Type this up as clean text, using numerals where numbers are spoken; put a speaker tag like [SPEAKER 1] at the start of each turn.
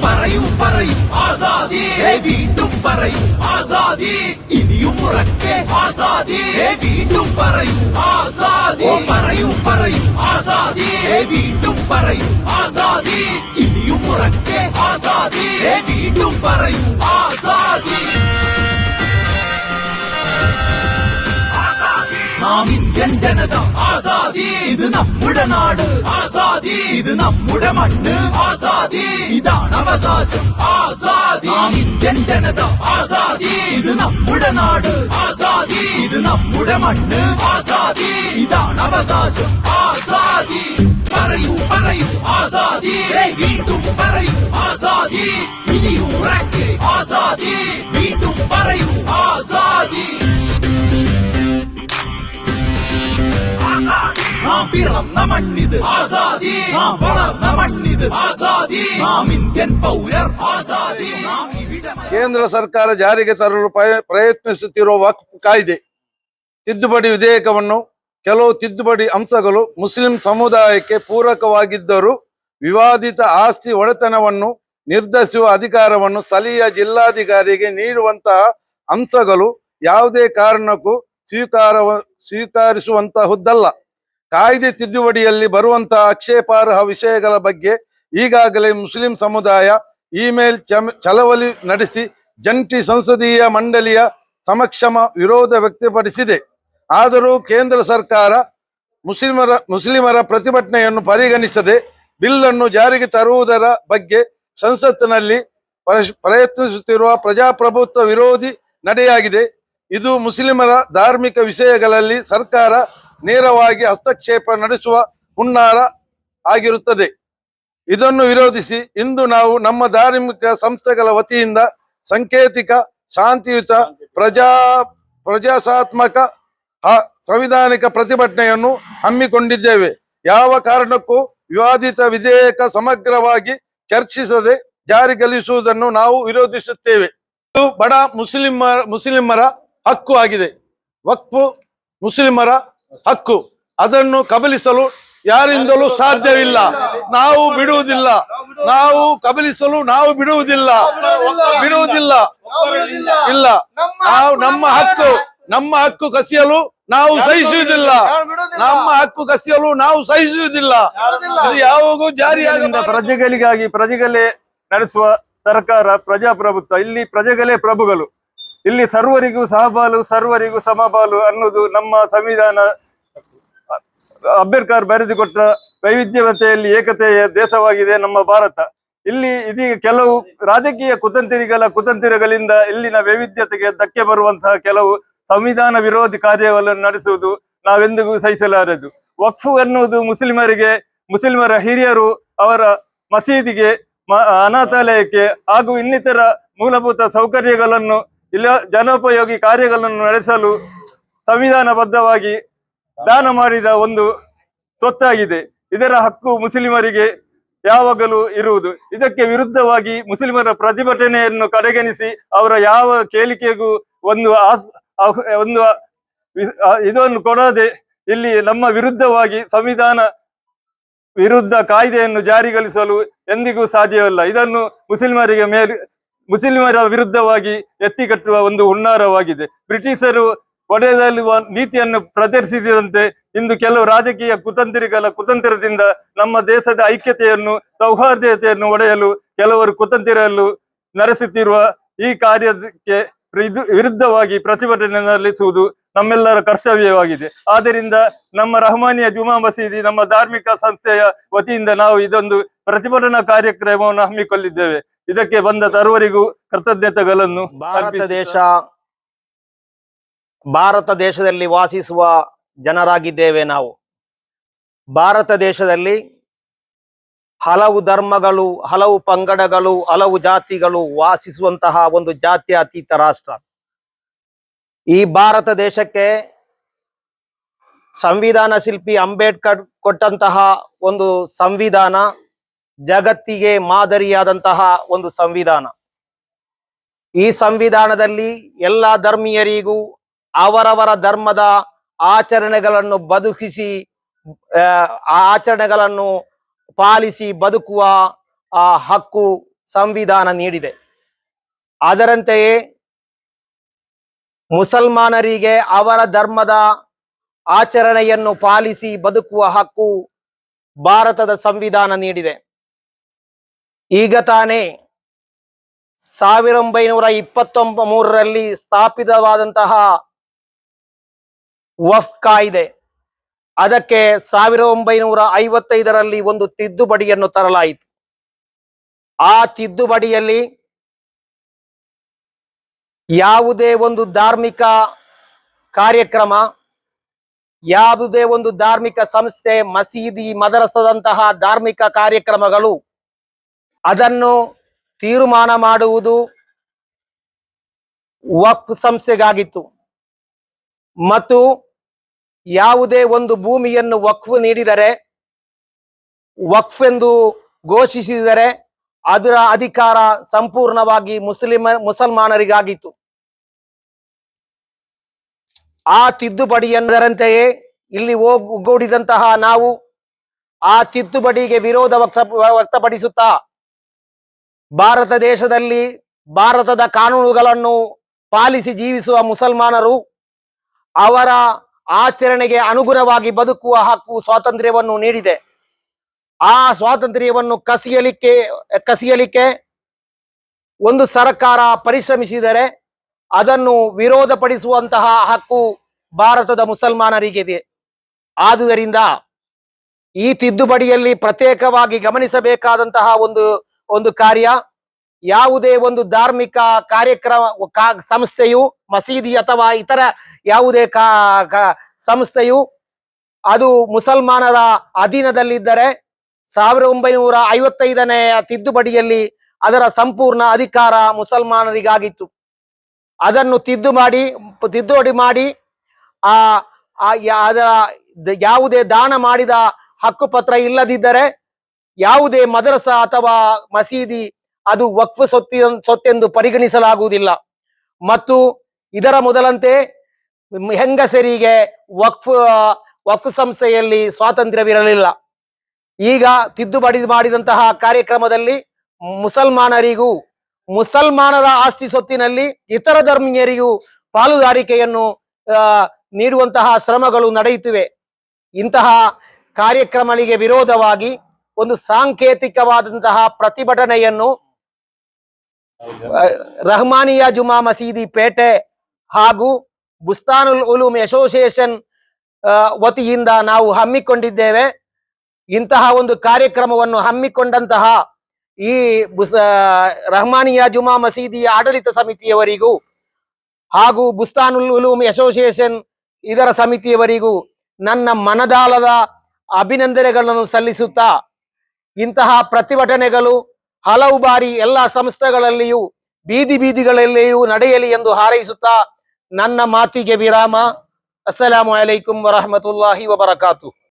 [SPEAKER 1] പറയും പറയും ആസാദി വീണ്ടും പറയും ആസാദി ഇനിയും ഉറക്കെ ആസാദി വീണ്ടും പറയും ആസാദി പറയും പറയും ആസാദി വീണ്ടും പറയും ആസാദി ഇനിയും ഉറക്കെ ആസാദി വീണ്ടും പറയും ആസാദി നാം ഇന്ത്യൻ ജനത ആസാദി ഇത് നമ്മുടെ നാട് ആസാദി ഇത് നമ്മുടെ മണ്ണ് ആസാദി ഇതാണ് അവകാശം ആസാദി നാം ഇന്ത്യൻ ജനത ആസാദി ഇത് നമ്മുടെ നാട് ആസാദി ഇത് നമ്മുടെ മണ്ണ് ആസാദി ഇതാണ് അവകാശം ആസാദി പറയൂ പറയൂ ആസാദി വീണ്ടും പറയൂ ആസാദി ഇനിയും ഉറക്കെ ആസാദി വീണ്ടും പറയൂ ആസാദി നാം പിറന്ന മണ്ണിത് ആസാദി നാം വളർന്ന മണ്ണിത് ಆಜಾದಿ ನಾಮ್ ಇಂಡಿಯನ್ ಪೌರರ್ ಆಜಾದಿ
[SPEAKER 2] ಕೇಂದ್ರ ಸರ್ಕಾರ ಜಾರಿಗೆ ತರಲು ಪ್ರಯತ್ನಿಸುತ್ತಿರುವ ವಕ್ಫ್ ಕಾಯ್ದೆ ತಿದ್ದುಪಡಿ ವಿಧೇಯಕವನ್ನು ಕೆಲವು ತಿದ್ದುಪಡಿ ಅಂಶಗಳು ಮುಸ್ಲಿಂ ಸಮುದಾಯಕ್ಕೆ ಪೂರಕವಾಗಿದ್ದರೂ ವಿವಾದಿತ ಆಸ್ತಿ ಒಡೆತನವನ್ನು ನಿರ್ಧರಿಸುವ ಅಧಿಕಾರವನ್ನು ಸ್ಥಳೀಯ ಜಿಲ್ಲಾಧಿಕಾರಿಗೆ ನೀಡುವಂತಹ ಅಂಶಗಳು ಯಾವುದೇ ಕಾರಣಕ್ಕೂ ಸ್ವೀಕರಿಸುವಂತಹುದಲ್ಲ. ಕಾಯ್ದೆ ತಿದ್ದುಪಡಿಯಲ್ಲಿ ಬರುವಂತಹ ಆಕ್ಷೇಪಾರ್ಹ ವಿಷಯಗಳ ಬಗ್ಗೆ ಈಗಾಗಲೇ ಮುಸ್ಲಿಂ ಸಮುದಾಯ ಇಮೇಲ್ ಚಳವಳಿ ನಡೆಸಿ ಜಂಟಿ ಸಂಸದೀಯ ಮಂಡಳಿಯ ಸಮಕ್ಷಮ ವಿರೋಧ ವ್ಯಕ್ತಪಡಿಸಿದೆ. ಆದರೂ ಕೇಂದ್ರ ಸರ್ಕಾರ ಮುಸ್ಲಿಮರ ಪ್ರತಿಭಟನೆಯನ್ನು ಪರಿಗಣಿಸದೆ ಬಿಲ್ ಅನ್ನು ಜಾರಿಗೆ ತರುವುದರ ಬಗ್ಗೆ ಸಂಸತ್ತಿನಲ್ಲಿ ಪ್ರಯತ್ನಿಸುತ್ತಿರುವ ಪ್ರಜಾಪ್ರಭುತ್ವ ವಿರೋಧಿ ನಡೆಯಾಗಿದೆ. ಇದು ಮುಸ್ಲಿಮರ ಧಾರ್ಮಿಕ ವಿಷಯಗಳಲ್ಲಿ ಸರ್ಕಾರ ನೇರವಾಗಿ ಹಸ್ತಕ್ಷೇಪ ನಡೆಸುವ ಹುನ್ನಾರ ಆಗಿರುತ್ತದೆ. ಇದನ್ನು ವಿರೋಧಿಸಿ ಇಂದು ನಾವು ನಮ್ಮ ಧಾರ್ಮಿಕ ಸಂಸ್ಥೆಗಳ ವತಿಯಿಂದ ಸಾಂಕೇತಿಕ ಶಾಂತಿಯುತ ಪ್ರಜಾಸತ್ತಾತ್ಮಕ ಸಂವಿಧಾನಿಕ ಪ್ರತಿಭಟನೆಯನ್ನು ಹಮ್ಮಿಕೊಂಡಿದ್ದೇವೆ. ಯಾವ ಕಾರಣಕ್ಕೂ ವಿವಾದಿತ ವಿಧೇಯಕ ಸಮಗ್ರವಾಗಿ ಚರ್ಚಿಸದೆ ಜಾರಿಗೊಳಿಸುವುದನ್ನು ನಾವು ವಿರೋಧಿಸುತ್ತೇವೆ. ಇದು ಬಡ ಮುಸ್ಲಿಮರ ಹಕ್ಕು ಆಗಿದೆ. ವಕ್ಫ್ ಮುಸ್ಲಿಮರ ಹಕ್ಕು, ಅದನ್ನು ಕಬಲಿಸಲು ಯಾರಿಂದಲೂ ಸಾಧ್ಯವಿಲ್ಲ. ನಾವು ಬಿಡುವುದಿಲ್ಲ, ನಾವು ಕಬಲಿಸಲು ನಾವು ಬಿಡುವುದಿಲ್ಲ ಇಲ್ಲ. ನಾವು ನಮ್ಮ ಹಕ್ಕು ಕಸಿಯಲು ನಾವು ಸಹಿಸುವುದಿಲ್ಲ. ಇದು ಯಾವಾಗೂ ಜಾರಿಯಾದ
[SPEAKER 3] ಪ್ರಜೆಗಳೇ ನಡೆಸುವ ಸರ್ಕಾರ ಪ್ರಜಾಪ್ರಭುತ್ವ. ಇಲ್ಲಿ ಪ್ರಜೆಗಳೇ ಪ್ರಭುಗಳು. ಇಲ್ಲಿ ಸರ್ವರಿಗೂ ಸಹಬಾಲು ಸರ್ವರಿಗೂ ಸಮಬಾಲು ಅನ್ನೋದು ನಮ್ಮ ಸಂವಿಧಾನ. ಅಂಬೇಡ್ಕರ್ ಬರೆದುಕೊಟ್ಟ ವೈವಿಧ್ಯತೆಯಲ್ಲಿ ಏಕತೆಯ ದೇಶವಾಗಿದೆ ನಮ್ಮ ಭಾರತ. ಇಲ್ಲಿ ಇದೀಗ ಕೆಲವು ರಾಜಕೀಯ ಕುತಂತ್ರಗಳಿಂದ ಇಲ್ಲಿನ ವೈವಿಧ್ಯತೆಗೆ ಧಕ್ಕೆ ಬರುವಂತಹ ಕೆಲವು ಸಂವಿಧಾನ ವಿರೋಧಿ ಕಾರ್ಯಗಳನ್ನು ನಡೆಸುವುದು ನಾವೆಂದಿಗೂ ಸಹಿಸಲಾರದು. ವಕ್ಫ್ ಎನ್ನುವುದು ಮುಸ್ಲಿಮರ ಹಿರಿಯರು ಅವರ ಮಸೀದಿಗೆ, ಅನಾಥಾಲಯಕ್ಕೆ ಹಾಗೂ ಇನ್ನಿತರ ಮೂಲಭೂತ ಸೌಕರ್ಯಗಳನ್ನು ಜನೋಪಯೋಗಿ ಕಾರ್ಯಗಳನ್ನು ನಡೆಸಲು ಸಂವಿಧಾನಬದ್ಧವಾಗಿ ದಾನ ಮಾಡಿದ ಒಂದು ಸ್ವತ್ತಾಗಿದೆ. ಇದರ ಹಕ್ಕು ಮುಸ್ಲಿಮರಿಗೆ ಯಾವಾಗಲೂ ಇರುವುದು. ಇದಕ್ಕೆ ವಿರುದ್ಧವಾಗಿ ಮುಸ್ಲಿಮರ ಪ್ರತಿಭಟನೆಯನ್ನು ಕಡೆಗಣಿಸಿ ಅವರ ಯಾವ ಕೇಳಿಕೆಗೂ ಒಂದು ಇದನ್ನು ಕೊಡದೆ ಇಲ್ಲಿ ನಮ್ಮ ವಿರುದ್ಧವಾಗಿ ಸಂವಿಧಾನ ವಿರುದ್ಧ ಕಾಯ್ದೆಯನ್ನು ಜಾರಿಗೊಳಿಸಲು ಎಂದಿಗೂ ಸಾಧ್ಯವಿಲ್ಲ. ಇದನ್ನು ಮುಸ್ಲಿಮರ ವಿರುದ್ಧವಾಗಿ ಎತ್ತಿಕಟ್ಟುವ ಒಂದು ಹುನ್ನಾರವಾಗಿದೆ. ಬ್ರಿಟಿಷರು ಒಡೆಯಲಿರುವ ನೀತಿಯನ್ನು ಪ್ರದರ್ಶಿಸಿದಂತೆ ಇಂದು ಕೆಲವು ರಾಜಕೀಯ ಕುತಂತ್ರದಿಂದ ನಮ್ಮ ದೇಶದ ಐಕ್ಯತೆಯನ್ನು, ಸೌಹಾರ್ದತೆಯನ್ನು ಒಡೆಯಲು ಕೆಲವರು ಕುತಂತ್ರರಲ್ಲೂ ನಡೆಸುತ್ತಿರುವ ಈ ಕಾರ್ಯಕ್ಕೆ ವಿರುದ್ಧವಾಗಿ ಪ್ರತಿಭಟನೆ ನಡೆಸುವುದು ನಮ್ಮೆಲ್ಲರ ಕರ್ತವ್ಯವಾಗಿದೆ. ಆದ್ದರಿಂದ ನಮ್ಮ ರಹಮಾನಿಯ ಜುಮಾ ಮಸೀದಿ, ನಮ್ಮ ಧಾರ್ಮಿಕ ಸಂಸ್ಥೆಯ ವತಿಯಿಂದ ನಾವು ಇದೊಂದು ಪ್ರತಿಭಟನಾ ಕಾರ್ಯಕ್ರಮವನ್ನು ಹಮ್ಮಿಕೊಂಡಿದ್ದೇವೆ. ಇದಕ್ಕೆ ಬಂದ ಸರ್ವರಿಗೂ ಕೃತಜ್ಞತೆಗಳನ್ನು.
[SPEAKER 4] ಭಾರತ ದೇಶದಲ್ಲಿ ವಾಸಿಸುವ ಜನರಾಗಿದ್ದೇವೆ ನಾವು. ಭಾರತ ದೇಶದಲ್ಲಿ ಹಲವು ಧರ್ಮಗಳು, ಹಲವು ಪಂಗಡಗಳು, ಹಲವು ಜಾತಿಗಳು ವಾಸಿಸುವಂತಹ ಒಂದು ಜಾತ್ಯತೀತ ರಾಷ್ಟ್ರ. ಈ ಭಾರತ ದೇಶಕ್ಕೆ ಸಂವಿಧಾನ ಶಿಲ್ಪಿ ಅಂಬೇಡ್ಕರ್ ಕೊಟ್ಟಂತಹ ಒಂದು ಸಂವಿಧಾನ ಜಗತ್ತಿಗೆ ಮಾದರಿಯಾದಂತಹ ಒಂದು ಸಂವಿಧಾನ. ಈ ಸಂವಿಧಾನದಲ್ಲಿ ಎಲ್ಲ ಧರ್ಮೀಯರಿಗೂ ಅವರವರ ಧರ್ಮದ ಆಚರಣೆಗಳನ್ನು ಬದುಕಿಸಿ, ಆಚರಣೆಗಳನ್ನು ಪಾಲಿಸಿ ಬದುಕುವ ಹಕ್ಕು ಸಂವಿಧಾನ ನೀಡಿದೆ. ಅದರಂತೆಯೇ ಮುಸಲ್ಮಾನರಿಗೆ ಅವರ ಧರ್ಮದ ಆಚರಣೆಯನ್ನು ಪಾಲಿಸಿ ಬದುಕುವ ಹಕ್ಕು ಭಾರತದ ಸಂವಿಧಾನ ನೀಡಿದೆ. ಈಗ ತಾನೇ 1923ರಲ್ಲಿ ಸ್ಥಾಪಿತವಾದಂತಹ ವಕ್ಫ್ ಕಾಯ್ದೆ, ಅದಕ್ಕೆ 1955ರಲ್ಲಿ ಒಂದು ತಿದ್ದುಪಡಿಯನ್ನು ತರಲಾಯಿತು. ಆ ತಿದ್ದುಪಡಿಯಲ್ಲಿ ಯಾವುದೇ ಒಂದು ಧಾರ್ಮಿಕ ಕಾರ್ಯಕ್ರಮ, ಯಾವುದೇ ಒಂದು ಧಾರ್ಮಿಕ ಸಂಸ್ಥೆ, ಮಸೀದಿ, ಮದರಸದಂತಹ ಧಾರ್ಮಿಕ ಕಾರ್ಯಕ್ರಮಗಳು ಅದನ್ನು ತೀರ್ಮಾನ ಮಾಡುವುದು ವಕ್ಫ್ ಸಂಸ್ಥೆಗಾಗಿತ್ತು. ಮತ್ತು ಯಾವುದೇ ಒಂದು ಭೂಮಿಯನ್ನು ವಕ್ಫ್ ನೀಡಿದರೆ, ವಕ್ಫ್ ಎಂದು ಘೋಷಿಸಿದರೆ ಅದರ ಅಧಿಕಾರ ಸಂಪೂರ್ಣವಾಗಿ ಮುಸಲ್ಮಾನರಿಗಾಗಿತ್ತು. ಆ ತಿದ್ದುಪಡಿಯಂದರಂತೆಯೇ ಇಲ್ಲಿ ಒಗ್ಗೂಡಿದಂತಹ ನಾವು ಆ ತಿದ್ದುಪಡಿಗೆ ವಿರೋಧ ವ್ಯಕ್ತಪಡಿಸುತ್ತಾ ಭಾರತ ದೇಶದಲ್ಲಿ ಭಾರತದ ಕಾನೂನುಗಳನ್ನು ಪಾಲಿಸಿ ಜೀವಿಸುವ ಮುಸಲ್ಮಾನರು ಅವರ ಆಚರಣೆಗೆ ಅನುಗುಣವಾಗಿ ಬದುಕುವ ಹಕ್ಕು, ಸ್ವಾತಂತ್ರ್ಯವನ್ನು ನೀಡಿದೆ. ಆ ಸ್ವಾತಂತ್ರ್ಯವನ್ನು ಕಸಿಯಲಿಕ್ಕೆ ಒಂದು ಸರ್ಕಾರ ಪರಿಶ್ರಮಿಸಿದರೆ ಅದನ್ನು ವಿರೋಧಪಡಿಸುವಂತಹ ಹಕ್ಕು ಭಾರತದ ಮುಸಲ್ಮಾನರಿಗಿದೆ. ಆದುದರಿಂದ ಈ ತಿದ್ದುಪಡಿಯಲ್ಲಿ ಪ್ರತ್ಯೇಕವಾಗಿ ಗಮನಿಸಬೇಕಾದಂತಹ ಒಂದು ಕಾರ್ಯ, ಯಾವುದೇ ಒಂದು ಧಾರ್ಮಿಕ ಕಾರ್ಯಕ್ರಮ ಸಂಸ್ಥೆಯು, ಮಸೀದಿ ಅಥವಾ ಇತರ ಯಾವುದೇ ಸಂಸ್ಥೆಯು ಅದು ಮುಸಲ್ಮಾನರ ಅಧೀನದಲ್ಲಿದ್ದರೆ 1955ನೇ ತಿದ್ದುಪಡಿಯಲ್ಲಿ ಅದರ ಸಂಪೂರ್ಣ ಅಧಿಕಾರ ಮುಸಲ್ಮಾನರಿಗಾಗಿತ್ತು. ಅದನ್ನು ತಿದ್ದುಪಡಿ ಮಾಡಿ ಅದರ ಯಾವುದೇ ದಾನ ಮಾಡಿದ ಹಕ್ಕುಪತ್ರ ಇಲ್ಲದಿದ್ದರೆ ಯಾವುದೇ ಮದರಸ ಅಥವಾ ಮಸೀದಿ ಅದು ವಕ್ಫ್ ಸೊತ್ತೆಂದು ಪರಿಗಣಿಸಲಾಗುವುದಿಲ್ಲ. ಮತ್ತು ಇದರ ಮೊದಲಂತೆ ಹೆಂಗಸರಿಗೆ ವಕ್ಫ್ ಸಂಸ್ಥೆಯಲ್ಲಿ ಸ್ವಾತಂತ್ರ್ಯವಿರಲಿಲ್ಲ. ಈಗ ತಿದ್ದುಪಡಿ ಮಾಡಿದಂತಹ ಕಾರ್ಯಕ್ರಮದಲ್ಲಿ ಮುಸಲ್ಮಾನರಿಗೂ, ಮುಸಲ್ಮಾನರ ಆಸ್ತಿ ಸೊತ್ತಿನಲ್ಲಿ ಇತರ ಧರ್ಮೀಯರಿಗೂ ಪಾಲುದಾರಿಕೆಯನ್ನು ನೀಡುವಂತಹ ಶ್ರಮಗಳು ನಡೆಯುತ್ತಿವೆ. ಇಂತಹ ಕಾರ್ಯಕ್ರಮಗಳಿಗೆ ವಿರೋಧವಾಗಿ ಒಂದು ಸಾಂಕೇತಿಕವಾದಂತಹ ಪ್ರತಿಭಟನೆಯನ್ನು ರಹಮಾನಿಯಾ ಜುಮಾ ಮಸೀದಿ ಪೇಟೆ ಹಾಗೂ ಬುಸ್ತಾನುಲ್ ಉಲೂಮ್ ಅಸೋಸಿಯೇಷನ್ ವತಿಯಿಂದ ನಾವು ಹಮ್ಮಿಕೊಂಡಿದ್ದೇವೆ. ಇಂತಹ ಒಂದು ಕಾರ್ಯಕ್ರಮವನ್ನು ಹಮ್ಮಿಕೊಂಡಂತಹ ಈ ರಹಮಾನಿಯಾ ಜುಮಾ ಮಸೀದಿಯ ಆಡಳಿತ ಸಮಿತಿಯವರಿಗೂ ಹಾಗೂ ಬುಸ್ತಾನುಲ್ ಉಲೂಮ್ ಅಸೋಸಿಯೇಷನ್ ಇದರ ಸಮಿತಿಯವರಿಗೂ ನನ್ನ ಮನದಾಳದ ಅಭಿನಂದನೆಗಳನ್ನು ಸಲ್ಲಿಸುತ್ತಾ, ಇಂತಹ ಪ್ರತಿಭಟನೆಗಳು ಹಲವು ಬಾರಿ ಎಲ್ಲ ಸಂಸ್ಥೆಗಳಲ್ಲಿಯೂ ಬೀದಿಗಳಲ್ಲಿಯೂ ನಡೆಯಲಿ ಎಂದು ಹಾರೈಸುತ್ತಾ ನನ್ನ ಮಾತಿಗೆ ವಿರಾಮ. ಅಸ್ಸಲಾಮು ಅಲೈಕುಂ ವರಹಮತುಲ್ಲಾಹಿ ವಬರಕಾತು.